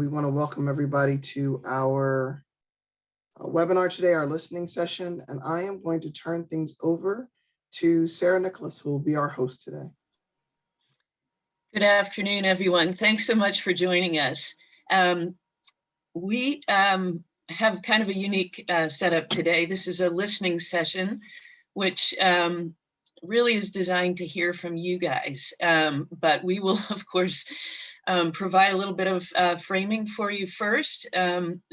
We want to welcome everybody to our webinar today, our listening session, and I am going to turn things over to Sarah Nuckolls, who will be our host today. Good afternoon, everyone. Thanks so much for joining us. We have kind of a unique setup today. This is a listening session, which really is designed to hear from you guys. But we will, of course, provide a little bit of framing for you first.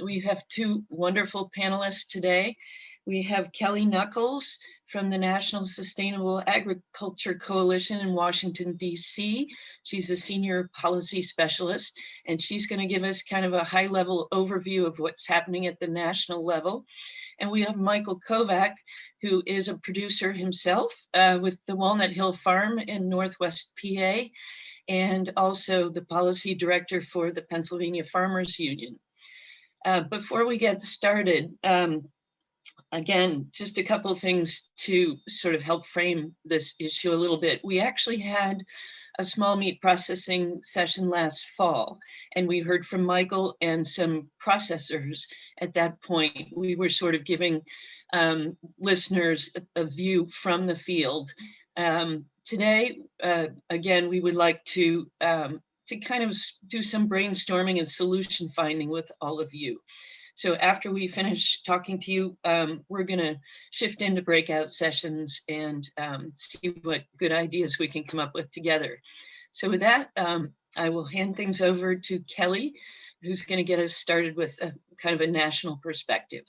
We have two wonderful panelists today. We have Kelly Nuckolls from the National Sustainable Agriculture Coalition in Washington, D.C. She's a senior policy specialist, and she's going to give us kind of a high-level overview of what's happening at the national level. And we have Michael Kovach, who is a producer himself with the Walnut Hill Farm in Northwest PA, and also the policy director for the Pennsylvania Farmers Union. Before we get started, again, just a couple of things to sort of help frame this issue a little bit. We actually had a small meat processing session last fall, and we heard from Michael and some processors at that point. We were sort of giving listeners a view from the field. Today, again, we would like to kind of do some brainstorming and solution finding with all of you. So after we finish talking to you, we're going to shift into breakout sessions and see what good ideas we can come up with together. So with that, I will hand things over to Kelly, who's going to get us started with a kind of a national perspective.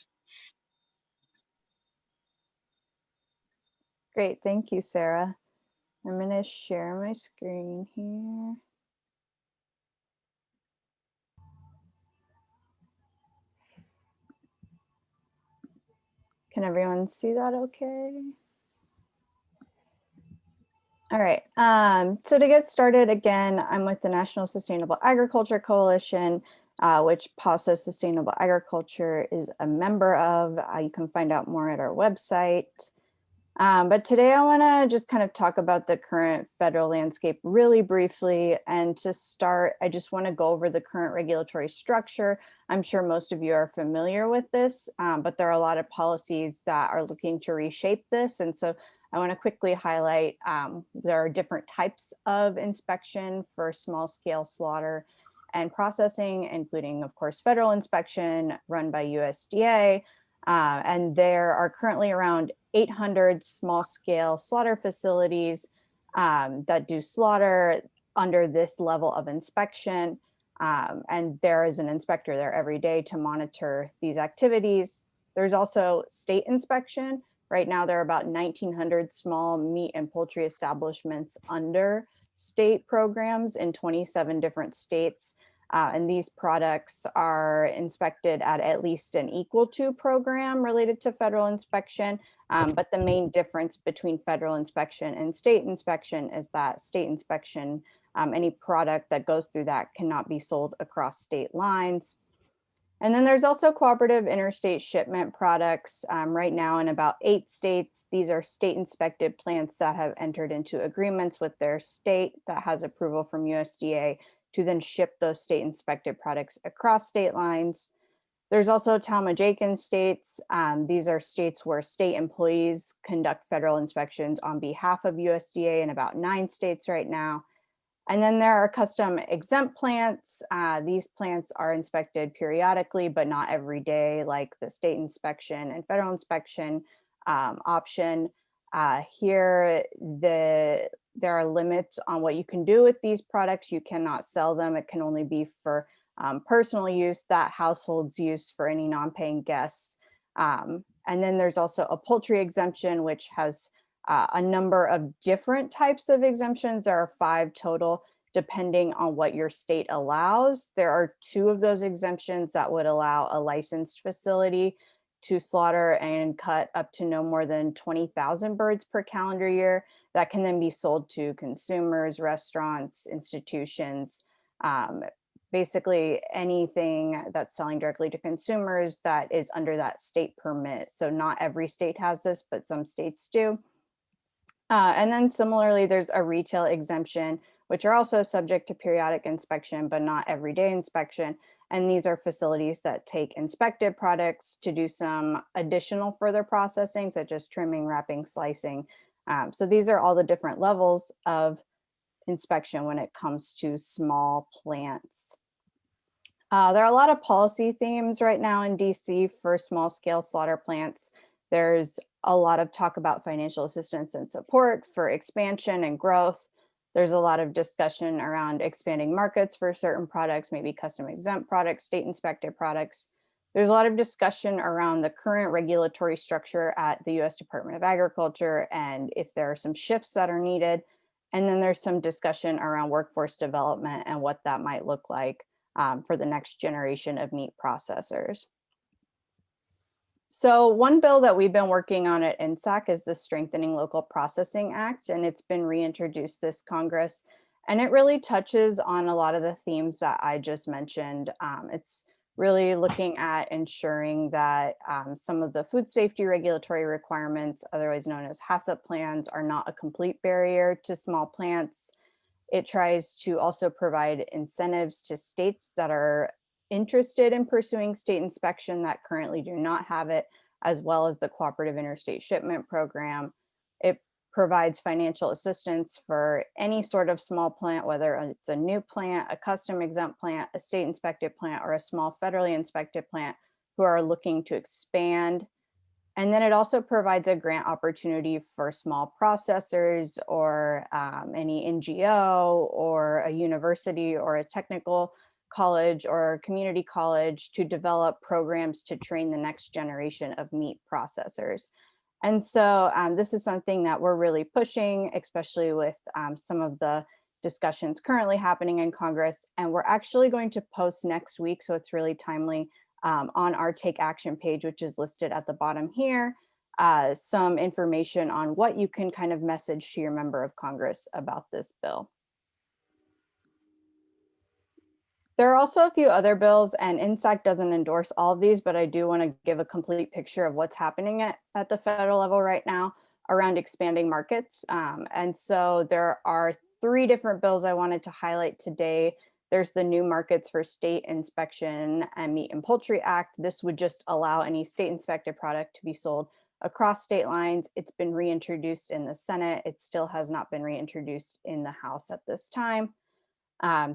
Great, thank you, Sarah. I'm going to share my screen here. Can everyone see that okay? All right, so to get started, again, I'm with the National Sustainable Agriculture Coalition, which PASA Sustainable Agriculture is a member of. You can find out more at our website. But today I want to just kind of talk about the current federal landscape really briefly. And to start, I just want to go over the current regulatory structure. I'm sure most of you are familiar with this, but there are a lot of policies that are looking to reshape this. And so I want to quickly highlight there are different types of inspection for small scale slaughter and processing, including, of course, federal inspection run by USDA. And there are currently around 800 small-scale slaughter facilities that do slaughter under this level of inspection. And there is an inspector there every day to monitor these activities. There's also state inspection. Right now, there are about 1,900 small meat and poultry establishments under state programs in 27 different states. And these products are inspected at least an equal to program related to federal inspection. But the main difference between federal inspection and state inspection is that state inspection, any product that goes through that cannot be sold across state lines. And then there's also cooperative interstate shipment products right now in about 8 states. These are state inspected plants that have entered into agreements with their state that has approval from USDA to then ship those state inspected products across state lines. There's also Talmadge states. These are states where state employees conduct federal inspections on behalf of USDA in about 9 states right now. And then there are custom exempt plants. These plants are inspected periodically, but not every day, like the state inspection and federal inspection option. Here, there are limits on what you can do with these products. You cannot sell them. It can only be for personal use, that household's use for any non-paying guests. And then there's also a poultry exemption, which has a number of different types of exemptions. There are 5 total, depending on what your state allows. There are 2 of those exemptions that would allow a licensed facility to slaughter and cut up to no more than 20,000 birds per calendar year that can then be sold to consumers, restaurants, institutions, basically anything that's selling directly to consumers that is under that state permit. So not every state has this, but some states do. And then similarly, there's a retail exemption, which are also subject to periodic inspection, but not everyday inspection. And these are facilities that take inspected products to do some additional further processing, such as trimming, wrapping, slicing. So these are all the different levels of inspection when it comes to small plants. There are a lot of policy themes right now in DC for small scale slaughter plants. There's a lot of talk about financial assistance and support for expansion and growth. There's a lot of discussion around expanding markets for certain products, maybe custom exempt products, state inspected products. There's a lot of discussion around the current regulatory structure at the US Department of Agriculture and if there are some shifts that are needed. And then there's some discussion around workforce development and what that might look like for the next generation of meat processors. So one bill that we've been working on at NSAC is the Strengthening Local Processing Act, and it's been reintroduced this Congress. And it really touches on a lot of the themes that I just mentioned. It's really looking at ensuring that some of the food safety regulatory requirements, otherwise known as HACCP plans, are not a complete barrier to small plants. It tries to also provide incentives to states that are interested in pursuing state inspection that currently do not have it, as well as the Cooperative Interstate Shipment Program. It provides financial assistance for any sort of small plant, whether it's a new plant, a custom exempt plant, a state inspected plant, or a small federally inspected plant who are looking to expand. And then it also provides a grant opportunity for small processors or any NGO or a university or a technical college or community college to develop programs to train the next generation of meat processors. And so this is something that we're really pushing, especially with some of the discussions currently happening in Congress. And we're actually going to post next week, so it's really timely, on our Take Action page, which is listed at the bottom here, some information on what you can kind of message to your member of Congress about this bill. There are also a few other bills, and NSAC doesn't endorse all of these, but I do want to give a complete picture of what's happening at the federal level right now around expanding markets. And so there are 3 different bills I wanted to highlight today. There's the New Markets for State Inspection and Meat and Poultry Act. This would just allow any state inspected product to be sold across state lines. It's been reintroduced in the Senate. It still has not been reintroduced in the House at this time.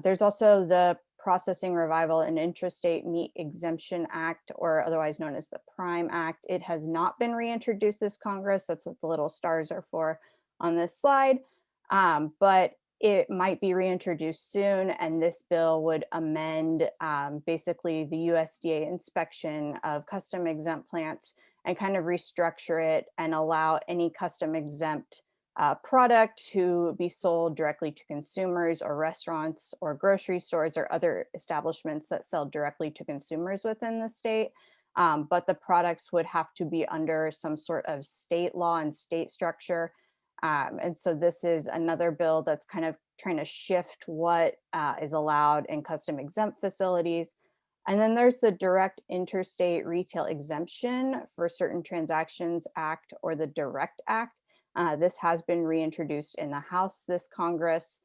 There's also the Processing Revival and Intrastate Meat Exemption Act, or otherwise known as the PRIME Act. It has not been reintroduced this Congress. That's what the little stars are for on this slide. But it might be reintroduced soon, and this bill would amend basically the USDA inspection of custom exempt plants and kind of restructure it and allow any custom exempt product to be sold directly to consumers or restaurants or grocery stores or other establishments that sell directly to consumers within the state. But the products would have to be under some sort of state law and state structure. And so this is another bill that's kind of trying to shift what is allowed in custom exempt facilities. And then there's the Direct Interstate Retail Exemption for Certain Transactions Act, or the DIRECT Act. This has been reintroduced in the House this Congress.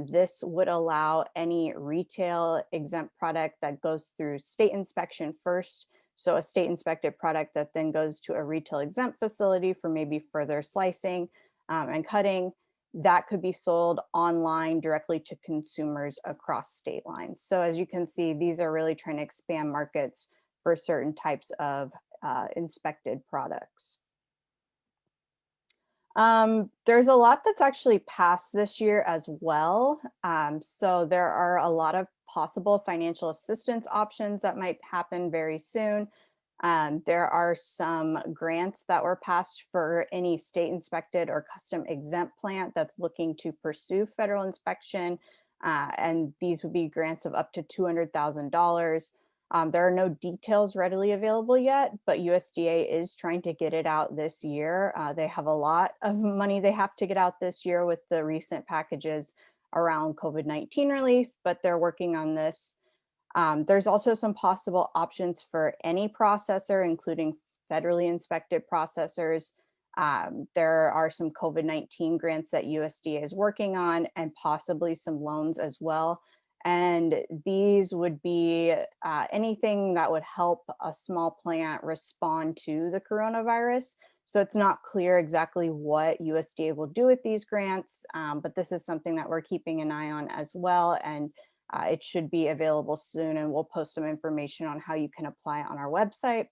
This would allow any retail exempt product that goes through state inspection first. So a state inspected product that then goes to a retail exempt facility for maybe further slicing and cutting, that could be sold online directly to consumers across state lines. So as you can see, these are really trying to expand markets for certain types of inspected products. There's a lot that's actually passed this year as well. So there are a lot of possible financial assistance options that might happen very soon. There are some grants that were passed for any state inspected or custom exempt plant that's looking to pursue federal inspection. And these would be grants of up to $200,000. There are no details readily available yet, but USDA is trying to get it out this year. They have a lot of money they have to get out this year with the recent packages around COVID-19 relief, but they're working on this. There's also some possible options for any processor, including federally inspected processors. There are some COVID-19 grants that USDA is working on and possibly some loans as well. And these would be anything that would help a small plant respond to the coronavirus. So it's not clear exactly what USDA will do with these grants, but this is something that we're keeping an eye on as well. And it should be available soon, and we'll post some information on how you can apply on our website.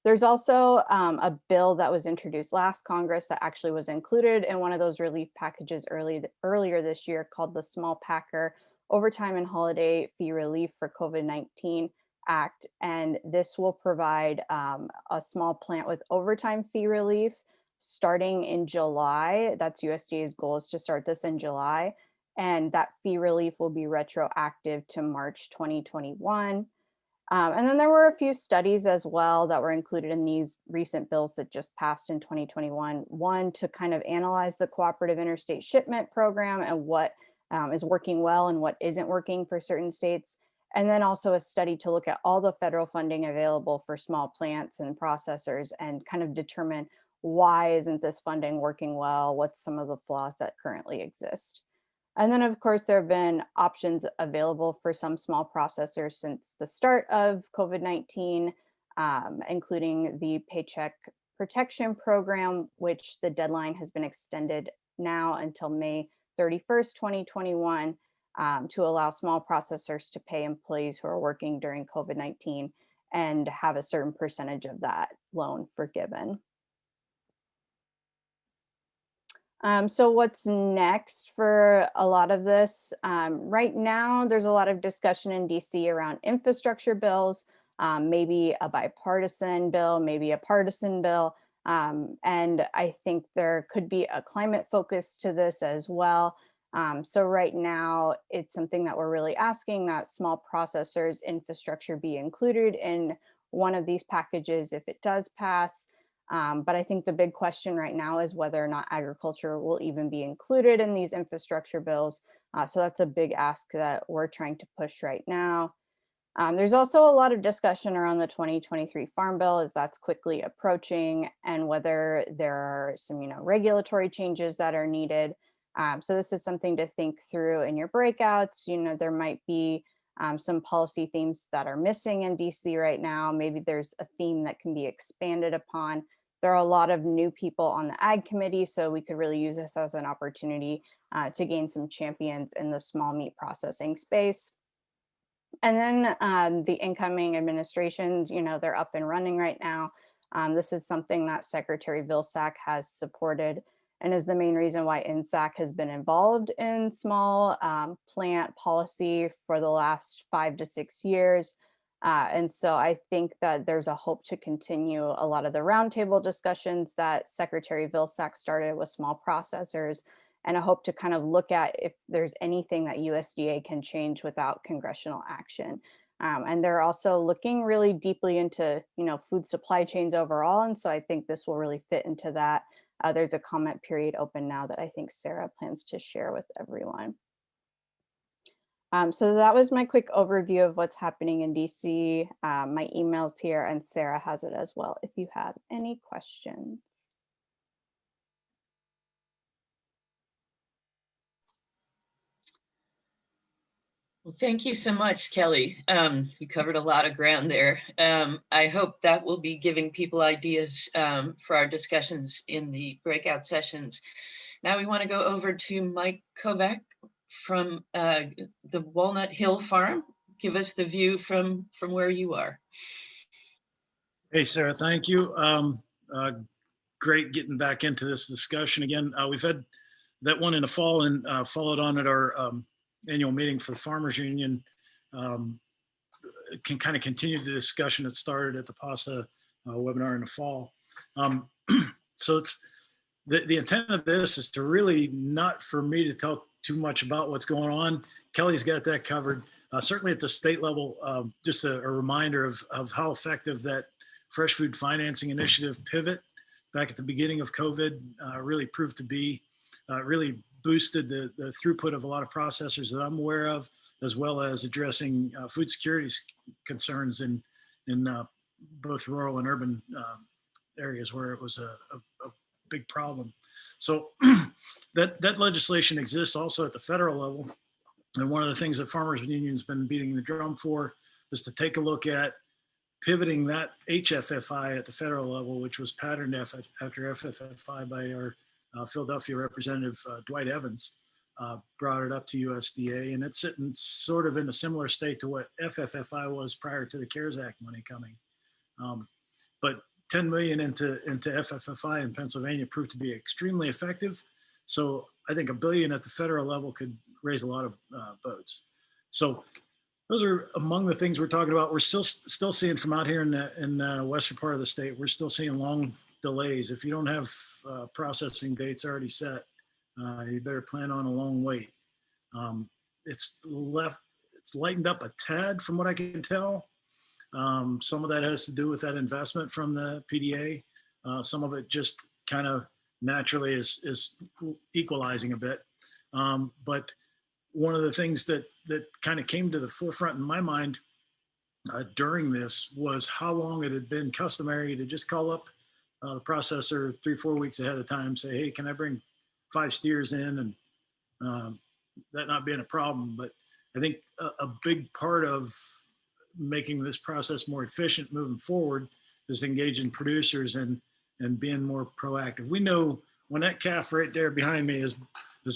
There's also a bill that was introduced last Congress that actually was included in one of those relief packages earlier this year, called the Small Packer Overtime and Holiday Fee Relief for COVID-19 Act. And this will provide a small plant with overtime fee relief starting in July. That's USDA's goal, is to start this in July. And that fee relief will be retroactive to March 2021. And then there were a few studies as well that were included in these recent bills that just passed in 2021. One to kind of analyze the cooperative interstate shipment program and what is working well and what isn't working for certain states. And then also a study to look at all the federal funding available for small plants and processors and kind of determine why isn't this funding working well? What's some of the flaws that currently exist? And then, of course, there have been options available for some small processors since the start of COVID-19, including the Paycheck Protection Program, which the deadline has been extended now until May 31st, 2021, to allow small processors to pay employees who are working during COVID-19 and have a certain percentage of that loan forgiven. So what's next for a lot of this? Right now, there's a lot of discussion in DC around infrastructure bills, maybe a bipartisan bill, maybe a partisan bill. And I think there could be a climate focus to this as well. So right now, it's something that we're really asking that small processors infrastructure be included in one of these packages if it does pass. But I think the big question right now is whether or not agriculture will even be included in these infrastructure bills. So that's a big ask that we're trying to push right now. There's also a lot of discussion around the 2023 Farm Bill as that's quickly approaching, and whether there are some, regulatory changes that are needed. So this is something to think through in your breakouts. There might be some policy themes that are missing in DC right now. Maybe there's a theme that can be expanded upon. There are a lot of new people on the Ag Committee, so we could really use this as an opportunity to gain some champions in the small meat processing space. And then the incoming administrations, they're up and running right now. This is something that Secretary Vilsack has supported and is the main reason why NSAC has been involved in small plant policy for the last 5 to 6 years. And so I think that there's a hope to continue a lot of the roundtable discussions that Secretary Vilsack started with small processors, and a hope to kind of look at if there's anything that USDA can change without congressional action. And they're also looking really deeply into, food supply chains overall. And so I think this will really fit into that. There's a comment period open now that I think Sarah plans to share with everyone. So that was my quick overview of what's happening in DC. My email's here, and Sarah has it as well if you have any questions. Well, thank you so much, Kelly. You covered a lot of ground there. I hope that will be giving people ideas for our discussions in the breakout sessions. Now we want to go over to Mike Kovach from the Walnut Hill Farm. Give us the view from where you are. Hey, Sarah, thank you. Great getting back into this discussion again. We've had that one in the fall and followed on at our annual meeting for the Farmers Union. Can kind of continue the discussion that started at the PASA webinar in the fall. So it's the intent of this is to really not for me to tell too much about what's going on. Kelly's got that covered. Certainly at the state level, just a reminder of how effective that fresh food financing initiative pivot back at the beginning of COVID really proved to be. Really boosted the throughput of a lot of processors that I'm aware of, as well as addressing food security concerns in both rural and urban areas where it was a big problem. So that legislation exists also at the federal level. And one of the things that Farmers Union's been beating the drum for is to take a look at pivoting that HFFI at the federal level, which was patterned after FFFI by our Philadelphia representative, Dwight Evans, brought it up to USDA. And it's sitting sort of in a similar state to what FFFI was prior to the CARES Act money coming. But 10 million into FFFI in Pennsylvania proved to be extremely effective. So I think $1 billion at the federal level could raise a lot of votes. So those are among the things we're talking about. We're still seeing from out here in the western part of the state, we're still seeing long delays. If you don't have processing dates already set, you better plan on a long wait. It's lightened up a tad from what I can tell. Some of that has to do with that investment from the PDA. Some of it just kind of naturally is equalizing a bit. But one of the things that kind of came to the forefront in my mind during this was how long it had been customary to just call up the processor 3-4 weeks ahead of time, say, hey, can I bring 5 steers in? And that not being a problem. But I think a big part of making this process more efficient moving forward is engaging producers and being more proactive. We know when that calf right there behind me is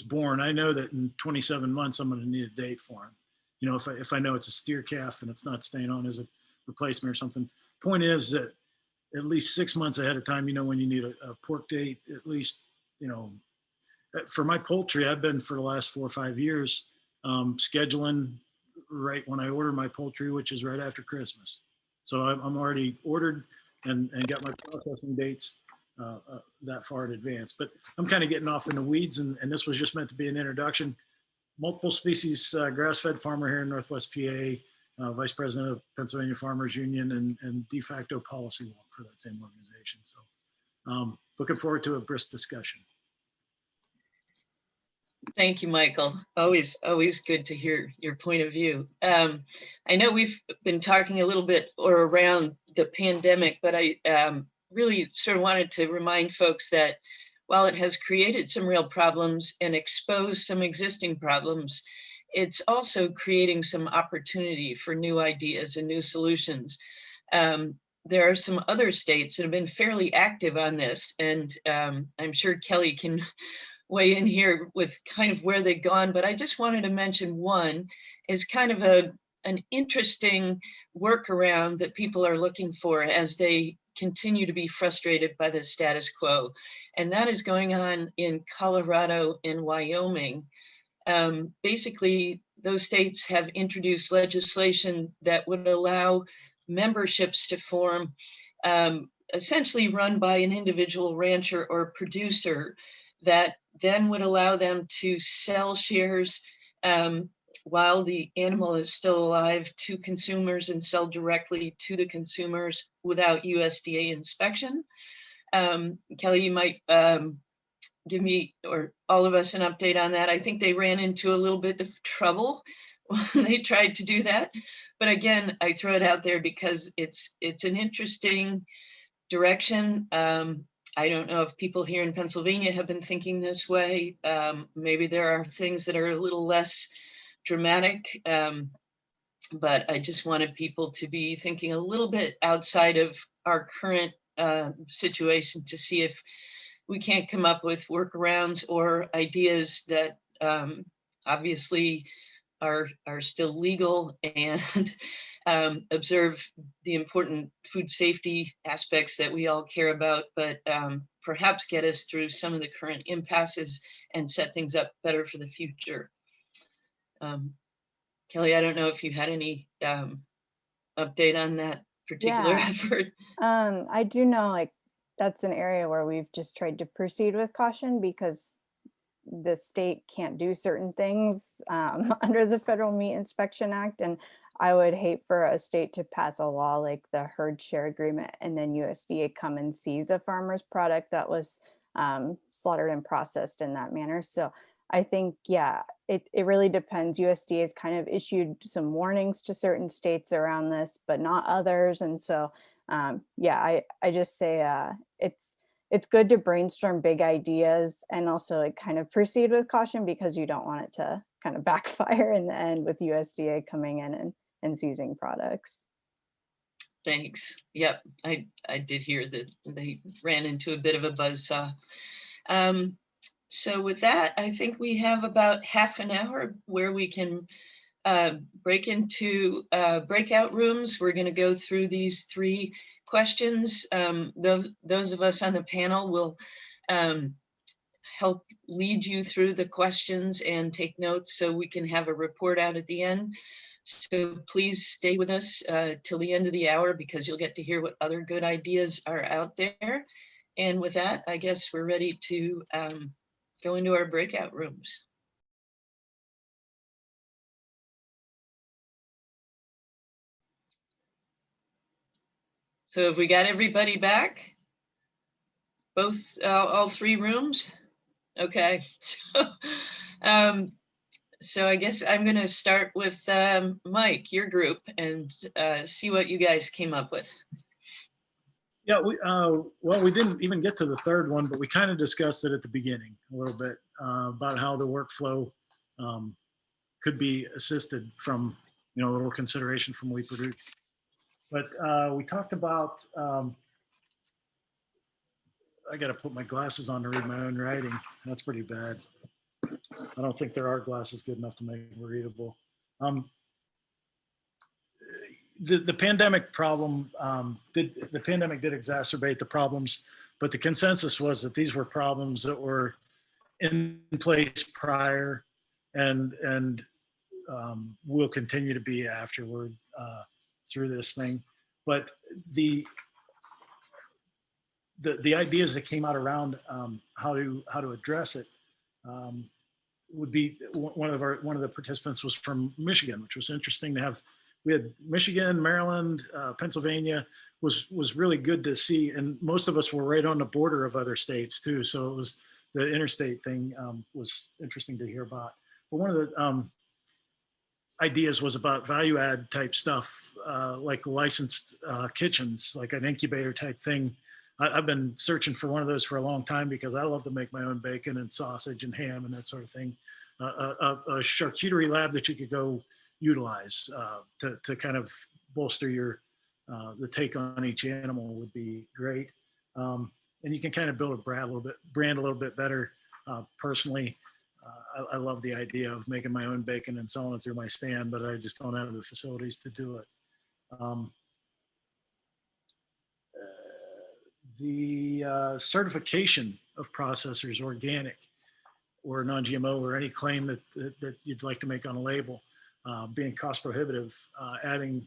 born, I know that in 27 months, I'm going to need a date for him. You know, if I know it's a steer calf and it's not staying on as a replacement or something. Point is that at least 6 months ahead of time, you know, when you need a pork date, at least, you know, for my poultry, I've been for the last 4 or 5 years scheduling right when I order my poultry, which is right after Christmas. So I'm already ordered and got my processing dates that far in advance. But I'm kind of getting off in the weeds, and this was just meant to be an introduction. Multiple species grass-fed farmer here in Northwest PA, vice president of Pennsylvania Farmers Union, and de facto policy wonk for that same organization. So looking forward to a brisk discussion. Thank you, Michael. Always good to hear your point of view. I know we've been talking a little bit around the pandemic, but I really sort of wanted to remind folks that while it has created some real problems and exposed some existing problems, it's also creating some opportunity for new ideas and new solutions. There are some other states that have been fairly active on this, and I'm sure Kelly can weigh in here with kind of where they've gone, but I just wanted to mention one is kind of an interesting workaround that people are looking for as they continue to be frustrated by the status quo. And that is going on in Colorado and Wyoming. Basically, those states have introduced legislation that would allow memberships to form, essentially run by an individual rancher or producer, that then would allow them to sell shares while the animal is still alive to consumers and sell directly to the consumers without USDA inspection. Kelly, you might give me or all of us an update on that. I think they ran into a little bit of trouble when they tried to do that. But again, I throw it out there because it's an interesting direction. I don't know if people here in Pennsylvania have been thinking this way. Maybe there are things that are a little less dramatic, but I just wanted people to be thinking a little bit outside of our current situation to see if we can't come up with workarounds or ideas that obviously are still legal and observe the important food safety aspects that we all care about, but perhaps get us through some of the current impasses and set things up better for the future. Kelly, I don't know if you had any update on that particular effort. I do know, like, that's an area where we've just tried to proceed with caution because the state can't do certain things under the Federal Meat Inspection Act. And I would hate for a state to pass a law like the herd share agreement and then USDA come and seize a farmer's product that was slaughtered and processed in that manner. So I think, yeah, it really depends. USDA has kind of issued some warnings to certain states around this, but not others. And so Yeah, I just say it's good to brainstorm big ideas and also like kind of proceed with caution, because you don't want it to kind of backfire in the end with USDA coming in and seizing products. Thanks. Yep, I did hear that they ran into a bit of a buzzsaw. So with that, I think we have about half an hour where we can break into breakout rooms. We're going to go through these 3 questions. Those of us on the panel will help lead you through the questions and take notes so we can have a report out at the end. So please stay with us till the end of the hour, because you'll get to hear what other good ideas are out there. And with that, I guess we're ready to go into our breakout rooms. So have we got everybody back? Both, all 3 rooms? Okay. So I guess I'm going to start with Mike, your group, and see what you guys came up with. Yeah, well, we didn't even get to the 3rd one, but we kind of discussed it at the beginning a little bit about how the workflow could be assisted from, a little consideration from we produce. But we talked about, I got to put my glasses on to read my own writing. That's pretty bad. I don't think there are glasses good enough to make it readable. The pandemic problem, the pandemic did exacerbate the problems, but the consensus was that these were problems that were in place prior and will continue to be afterward through this thing. But the ideas that came out around how to address it would be one of the participants was from Michigan, which was interesting to have. We had Michigan, Maryland, Pennsylvania was really good to see, and most of us were right on the border of other states too. So it was the interstate thing was interesting to hear about. But one of the ideas was about value add type stuff, like licensed kitchens, like an incubator type thing. I've been searching for one of those for a long time because I love to make my own bacon and sausage and ham and that sort of thing. A charcuterie lab that you could go utilize to kind of bolster your the take on each animal would be great. And you can kind of build a brand a little bit better. Personally, I love the idea of making my own bacon and selling it through my stand, but I just don't have the facilities to do it. The certification of processors, organic or non-GMO, or any claim that you'd like to make on a label, being cost prohibitive, adding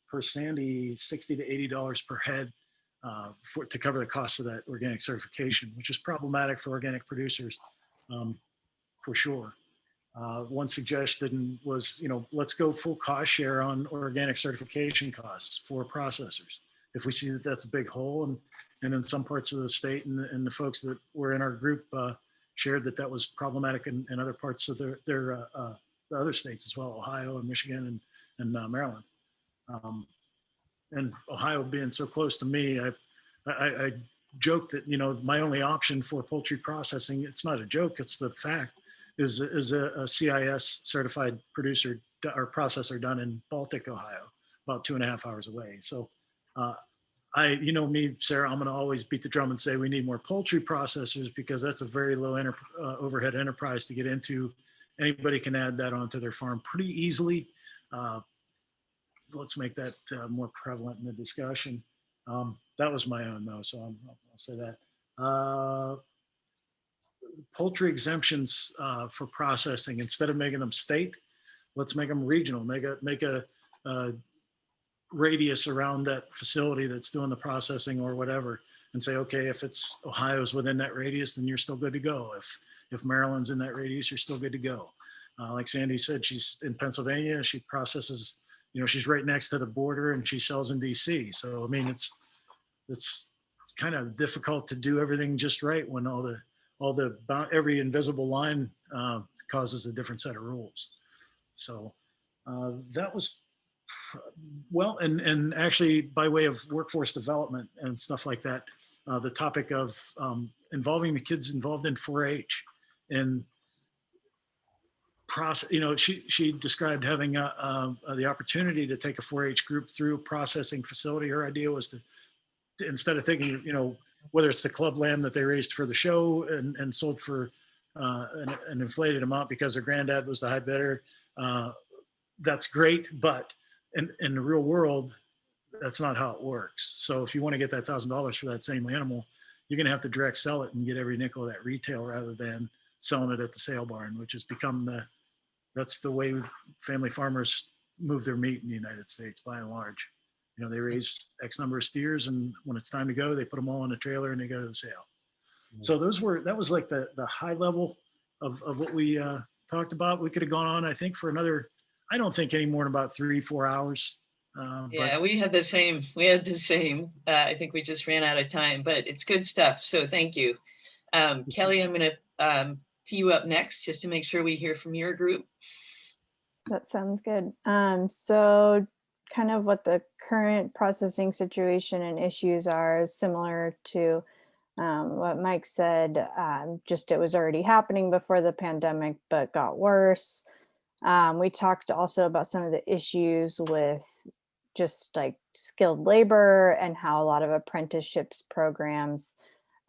per standee $60 to $80 per head to cover the cost of that organic certification, which is problematic for organic producers for sure. One suggestion was, let's go full cost share on organic certification costs for processors. If we see that that's a big hole, and in some parts of the state, and the folks that were in our group shared that was problematic in other parts of the other states as well, Ohio and Michigan and Maryland. And Ohio being so close to me, I joke that, my only option for poultry processing, it's not a joke, it's the fact, is a CIS certified producer or processor done in Baltic, Ohio, about 2.5 hours away. So me, Sarah, I'm going to always beat the drum and say we need more poultry processors, because that's a very low overhead enterprise to get into. Anybody can add that onto their farm pretty easily. Let's make that more prevalent in the discussion. That was my own though, so I'll say that. Poultry exemptions for processing, instead of making them state, let's make them regional. Make a radius around that facility that's doing the processing or whatever, and say, okay, if it's Ohio's within that radius, then you're still good to go. If Maryland's in that radius, you're still good to go. Like Sandy said, she's in Pennsylvania. She processes, she's right next to the border, and she sells in DC. So I mean, it's kind of difficult to do everything just right when every invisible line causes a different set of rules. So that was Well, and actually by way of workforce development and stuff like that, the topic of involving the kids involved in 4-H and process, she described having the opportunity to take a 4-H group through a processing facility. Her idea was to instead of thinking, whether it's the club lamb that they raised for the show and sold for an inflated amount because their granddad was the high bidder, that's great, but in the real world, that's not how it works. So if you want to get that $1,000 for that same animal, you're going to have to direct sell it and get every nickel of that retail rather than selling it at the sale barn, which has become that's the way family farmers move their meat in the United States by and large. They raise X number of steers, and when it's time to go, they put them all in a trailer and they go to the sale. So that was like the high level of what we talked about. We could have gone on, I think, for another, I don't think any more than about 3-4 hours. Yeah, we had the same. I think we just ran out of time, but it's good stuff. So thank you. Kelly, I'm going to tee you up next just to make sure we hear from your group. That sounds good. So kind of what the current processing situation and issues are is similar to what Mike said. Just it was already happening before the pandemic, but got worse. We talked also about some of the issues with just like skilled labor and how a lot of apprenticeships programs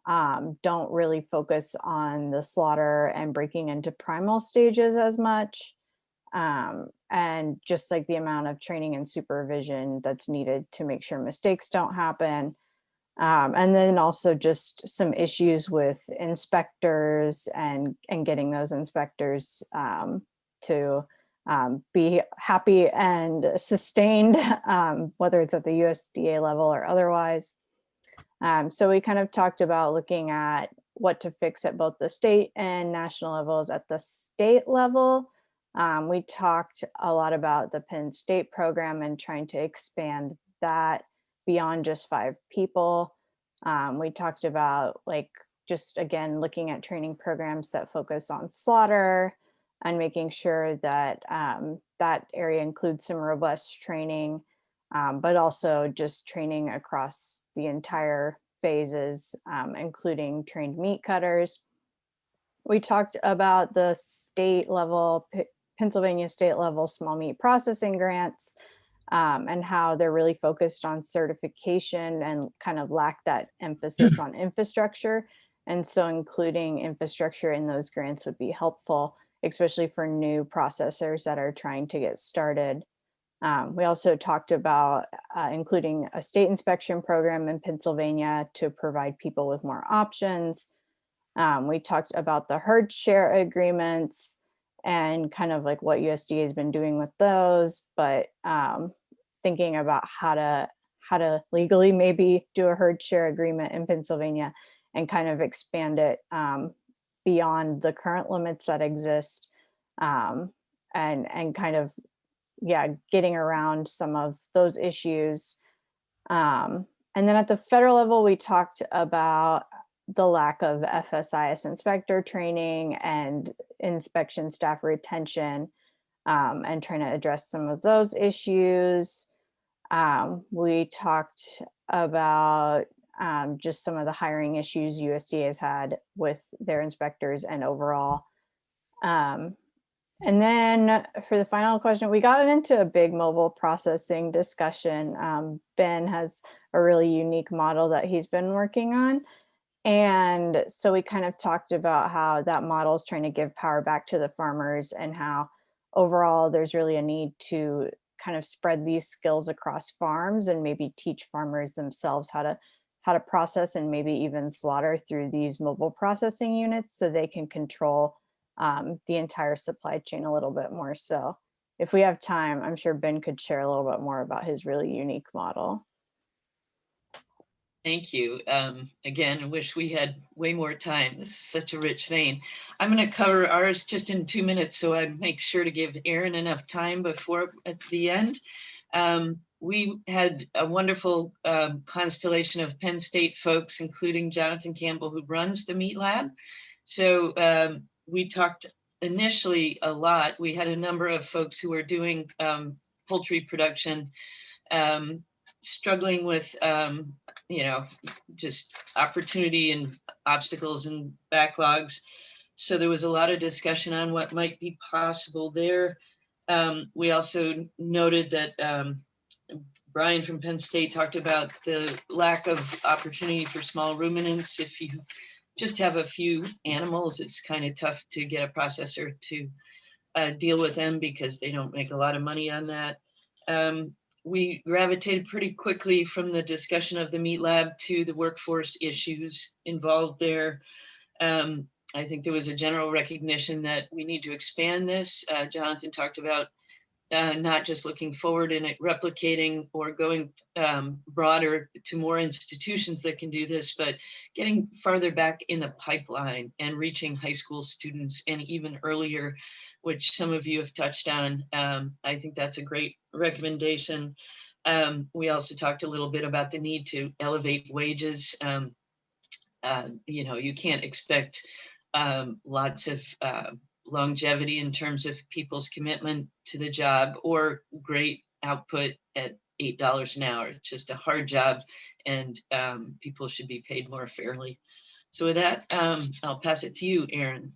don't really focus on the slaughter and breaking into primal stages as much. And just like the amount of training and supervision that's needed to make sure mistakes don't happen. And then also just some issues with inspectors and getting those inspectors to be happy and sustained, whether it's at the USDA level or otherwise. So we kind of talked about looking at what to fix at both the state and national levels. At the state level, we talked a lot about the Penn State program and trying to expand that beyond just 5 people. We talked about just again, looking at training programs that focus on slaughter and making sure that that area includes some robust training, but also just training across the entire phases, including trained meat cutters. We talked about the state level, Pennsylvania state level small meat processing grants, and how they're really focused on certification and kind of lack that emphasis on infrastructure. And so including infrastructure in those grants would be helpful, especially for new processors that are trying to get started. We also talked about including a state inspection program in Pennsylvania to provide people with more options. We talked about the herd share agreements and kind of like what USDA has been doing with those, but thinking about how to legally maybe do a herd share agreement in Pennsylvania and kind of expand it beyond the current limits that exist, and kind of getting around some of those issues. And then at the federal level, we talked about the lack of FSIS inspector training and inspection staff retention, and trying to address some of those issues. We talked about just some of the hiring issues USDA has had with their inspectors and overall. And then for the final question, we got into a big mobile processing discussion. Ben has a really unique model that he's been working on. And so we kind of talked about how that model is trying to give power back to the farmers and how overall there's really a need to kind of spread these skills across farms and maybe teach farmers themselves how to process and maybe even slaughter through these mobile processing units so they can control the entire supply chain a little bit more. So if we have time, I'm sure Ben could share a little bit more about his really unique model. Thank you. Again, I wish we had way more time. This is such a rich vein. I'm going to cover ours just in 2 minutes, so I make sure to give Aaron enough time before at the end. We had a wonderful constellation of Penn State folks, including Jonathan Campbell, who runs the meat lab. So we talked initially a lot. We had a number of folks who were doing poultry production, struggling with, just opportunity and obstacles and backlogs. So there was a lot of discussion on what might be possible there. We also noted that Brian from Penn State talked about the lack of opportunity for small ruminants. If you just have a few animals, it's kind of tough to get a processor to deal with them because they don't make a lot of money on that. We gravitated pretty quickly from the discussion of the meat lab to the workforce issues involved there. I think there was a general recognition that we need to expand this. Jonathan talked about not just looking forward and it replicating or going broader to more institutions that can do this, but getting farther back in the pipeline and reaching high school students and even earlier, which some of you have touched on. I think that's a great recommendation. We also talked a little bit about the need to elevate wages. You can't expect lots of longevity in terms of people's commitment to the job or great output at $8 an hour. It's just a hard job, and people should be paid more fairly. So with that, I'll pass it to you, Aaron.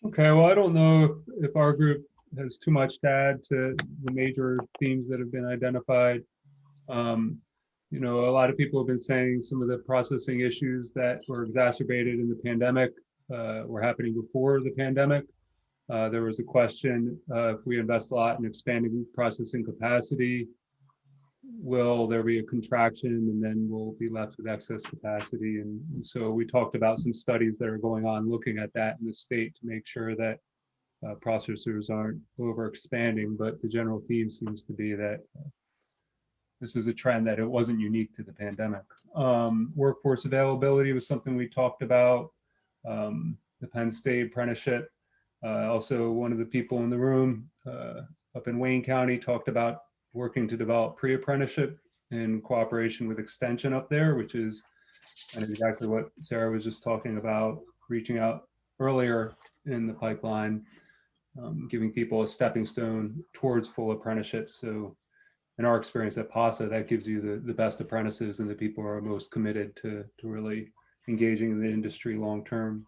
Okay, well, I don't know if our group has too much to add to the major themes that have been identified. A lot of people have been saying some of the processing issues that were exacerbated in the pandemic were happening before the pandemic. There was a question, if we invest a lot in expanding processing capacity, will there be a contraction and then we'll be left with excess capacity? And so we talked about some studies that are going on looking at that in the state to make sure that processors aren't over expanding, but the general theme seems to be that this is a trend that it wasn't unique to the pandemic. Workforce availability was something we talked about. The Penn State apprenticeship. Also, one of the people in the room up in Wayne County talked about working to develop pre-apprenticeship in cooperation with Extension up there, which is kind of exactly what Sarah was just talking about, reaching out earlier in the pipeline, giving people a stepping stone towards full apprenticeship. So in our experience at PASA, that gives you the best apprentices and the people who are most committed to really engaging in the industry long-term.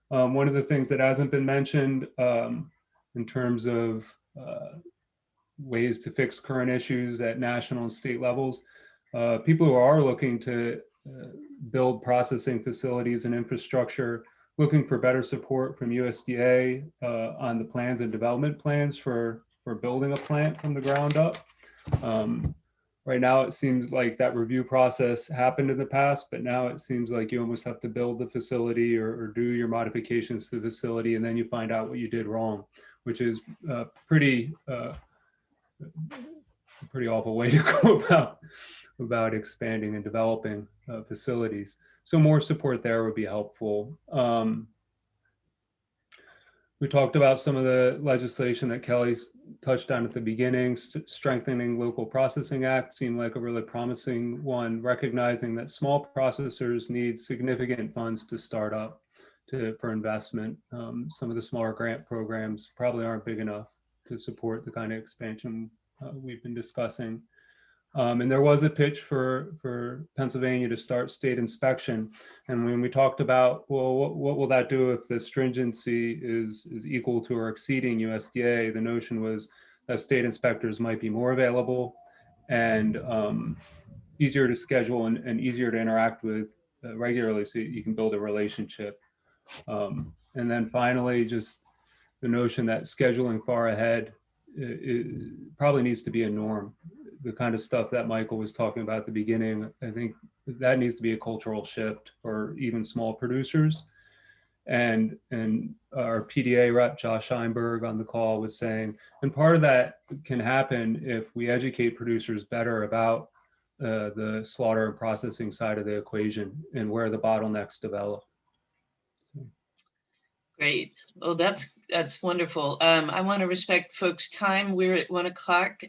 One of the things that hasn't been mentioned in terms of ways to fix current issues at national and state levels, people who are looking to build processing facilities and infrastructure, looking for better support from USDA on the plans and development plans for building a plant from the ground up. Right now, it seems like that review process happened in the past, but now it seems like you almost have to build the facility or do your modifications to the facility, and then you find out what you did wrong, which is pretty awful way to go about expanding and developing facilities. So more support there would be helpful. We talked about some of the legislation that Kelly touched on at the beginning. Strengthening Local Processing Act seemed like a really promising one, recognizing that small processors need significant funds to start up for investment. Some of the smaller grant programs probably aren't big enough to support the kind of expansion we've been discussing. And there was a pitch for Pennsylvania to start state inspection. And when we talked about, well, what will that do if the stringency is equal to or exceeding USDA, the notion was that state inspectors might be more available and easier to schedule and easier to interact with regularly, so you can build a relationship. And then finally, just the notion that scheduling far ahead it probably needs to be a norm. The kind of stuff that Michael was talking about at the beginning, I think that needs to be a cultural shift for even small producers. And our PDA rep, Josh Scheinberg, on the call was saying, and part of that can happen if we educate producers better about the slaughter and processing side of the equation and where the bottlenecks develop. Great. Oh, that's wonderful. I want to respect folks' time. We're at 1 o'clock.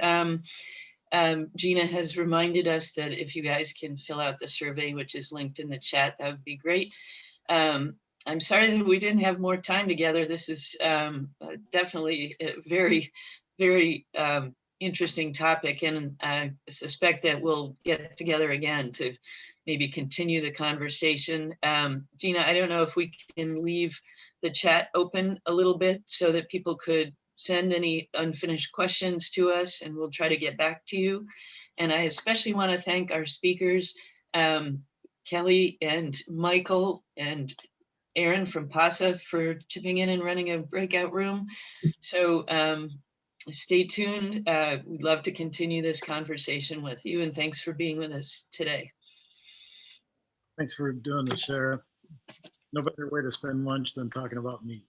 Gina has reminded us that if you guys can fill out the survey, which is linked in the chat, that would be great. I'm sorry that we didn't have more time together. This is definitely very, very interesting topic, and I suspect that we'll get together again to maybe continue the conversation. Gina, I don't know if we can leave the chat open a little bit so that people could send any unfinished questions to us, and we'll try to get back to you. And I especially want to thank our speakers, Kelly and Michael and Aaron from PASA for chipping in and running a breakout room. So stay tuned. We'd love to continue this conversation with you, and thanks for being with us today. Thanks for doing this, Sarah. No better way to spend lunch than talking about meat.